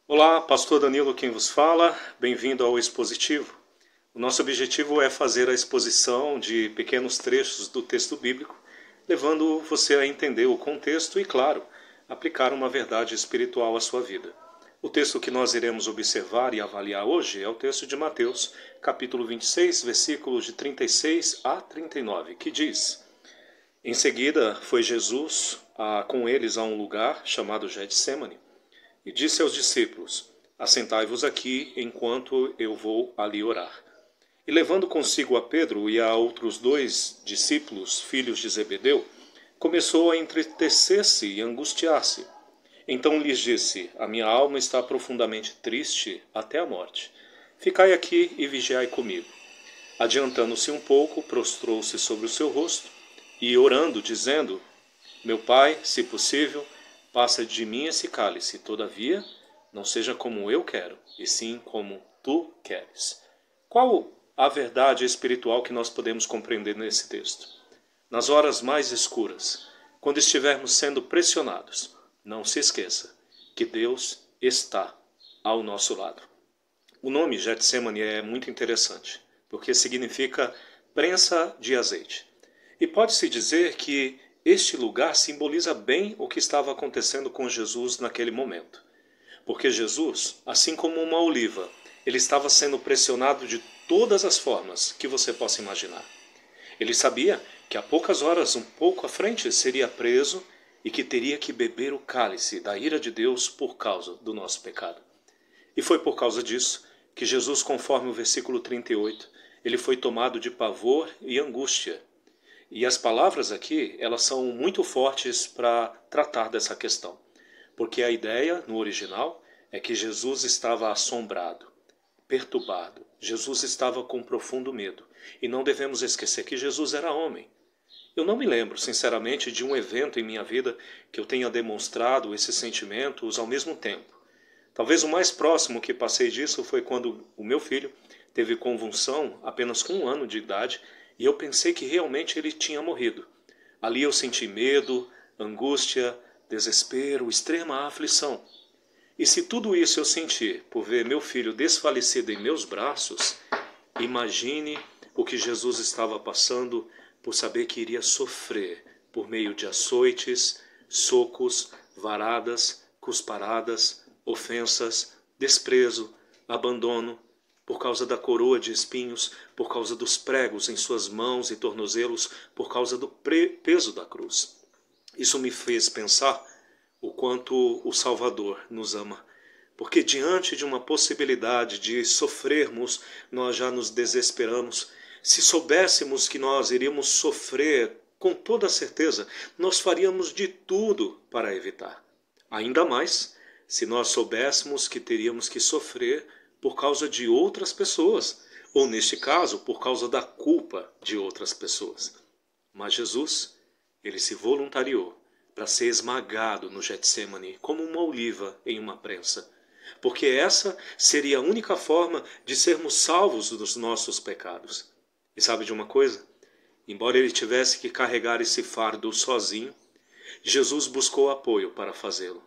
Olá, Pastor Danilo quem vos fala, bem-vindo ao Expositivo. O nosso objetivo é fazer a exposição de pequenos trechos do texto bíblico, levando você a entender o contexto e, claro, aplicar uma verdade espiritual à sua vida. O texto que nós iremos observar e avaliar hoje é o texto de Mateus, capítulo 26, versículos de 36 a 39, que diz: Em seguida foi Jesus com eles a um lugar chamado Getsêmani, e disse aos discípulos: Assentai-vos aqui enquanto eu vou ali orar. E levando consigo a Pedro e a outros dois discípulos, filhos de Zebedeu, começou a entristecer-se e angustiar-se. Então lhes disse: A minha alma está profundamente triste até a morte. Ficai aqui e vigiai comigo. Adiantando-se um pouco, prostrou-se sobre o seu rosto e, orando, dizendo: Meu pai, se possível, passa de mim esse cálice, todavia, não seja como eu quero, e sim como tu queres. Qual a verdade espiritual que nós podemos compreender nesse texto? Nas horas mais escuras, quando estivermos sendo pressionados, não se esqueça que Deus está ao nosso lado. O nome Getsemane é muito interessante, porque significa prensa de azeite. E pode-se dizer que este lugar simboliza bem o que estava acontecendo com Jesus naquele momento. Porque Jesus, assim como uma oliva, ele estava sendo pressionado de todas as formas que você possa imaginar. Ele sabia que a poucas horas, um pouco à frente, seria preso e que teria que beber o cálice da ira de Deus por causa do nosso pecado. E foi por causa disso que Jesus, conforme o versículo 38, ele foi tomado de pavor e angústia. E as palavras aqui, elas são muito fortes para tratar dessa questão. Porque a ideia, no original, é que Jesus estava assombrado, perturbado. Jesus estava com profundo medo. E não devemos esquecer que Jesus era homem. Eu não me lembro, sinceramente, de um evento em minha vida que eu tenha demonstrado esses sentimentos ao mesmo tempo. Talvez o mais próximo que passei disso foi quando o meu filho teve convulsão apenas com 1 ano de idade e eu pensei que realmente ele tinha morrido. Ali eu senti medo, angústia, desespero, extrema aflição. E se tudo isso eu senti por ver meu filho desfalecido em meus braços, imagine o que Jesus estava passando por saber que iria sofrer por meio de açoites, socos, varadas, cusparadas, ofensas, desprezo, abandono, por causa da coroa de espinhos, por causa dos pregos em suas mãos e tornozelos, por causa do peso da cruz. Isso me fez pensar o quanto o Salvador nos ama. Porque diante de uma possibilidade de sofrermos, nós já nos desesperamos. Se soubéssemos que nós iríamos sofrer, com toda certeza, nós faríamos de tudo para evitar. Ainda mais se nós soubéssemos que teríamos que sofrer por causa de outras pessoas, ou neste caso, por causa da culpa de outras pessoas. Mas Jesus, ele se voluntariou para ser esmagado no Getsemane como uma oliva em uma prensa, porque essa seria a única forma de sermos salvos dos nossos pecados. E sabe de uma coisa? Embora ele tivesse que carregar esse fardo sozinho, Jesus buscou apoio para fazê-lo.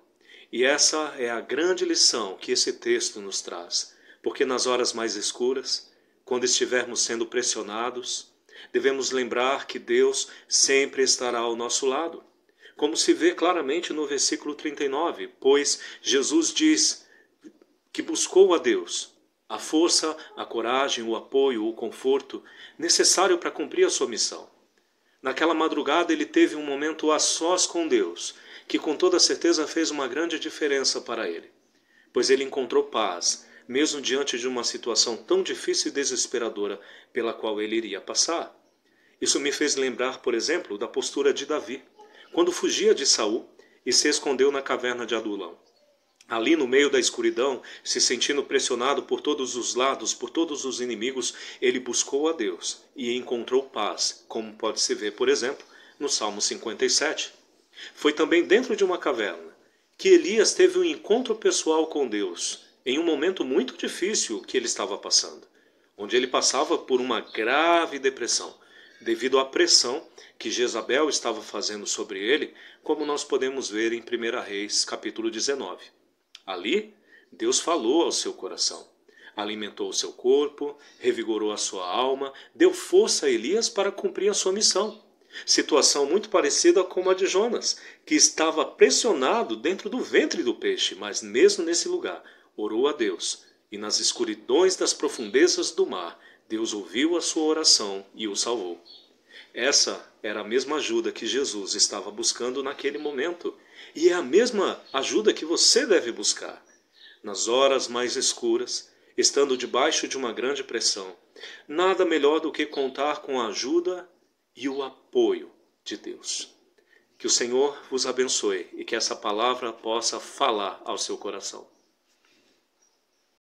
E essa é a grande lição que esse texto nos traz, porque nas horas mais escuras, quando estivermos sendo pressionados, devemos lembrar que Deus sempre estará ao nosso lado. Como se vê claramente no versículo 39, pois Jesus diz que buscou a Deus a força, a coragem, o apoio, o conforto necessário para cumprir a sua missão. Naquela madrugada ele teve um momento a sós com Deus, que com toda certeza fez uma grande diferença para ele, pois ele encontrou paz, mesmo diante de uma situação tão difícil e desesperadora pela qual ele iria passar. Isso me fez lembrar, por exemplo, da postura de Davi, quando fugia de Saul e se escondeu na caverna de Adulão. Ali no meio da escuridão, se sentindo pressionado por todos os lados, por todos os inimigos, ele buscou a Deus e encontrou paz, como pode-se ver, por exemplo, no Salmo 57. Foi também dentro de uma caverna que Elias teve um encontro pessoal com Deus, em um momento muito difícil que ele estava passando, onde ele passava por uma grave depressão, devido à pressão que Jezabel estava fazendo sobre ele, como nós podemos ver em 1 Reis, capítulo 19. Ali, Deus falou ao seu coração, alimentou o seu corpo, revigorou a sua alma, deu força a Elias para cumprir a sua missão. Situação muito parecida com a de Jonas, que estava pressionado dentro do ventre do peixe, mas mesmo nesse lugar, orou a Deus. E nas escuridões das profundezas do mar, Deus ouviu a sua oração e o salvou. Essa era a mesma ajuda que Jesus estava buscando naquele momento. E é a mesma ajuda que você deve buscar. Nas horas mais escuras, estando debaixo de uma grande pressão, nada melhor do que contar com a ajuda e o apoio de Deus. Que o Senhor vos abençoe e que essa palavra possa falar ao seu coração.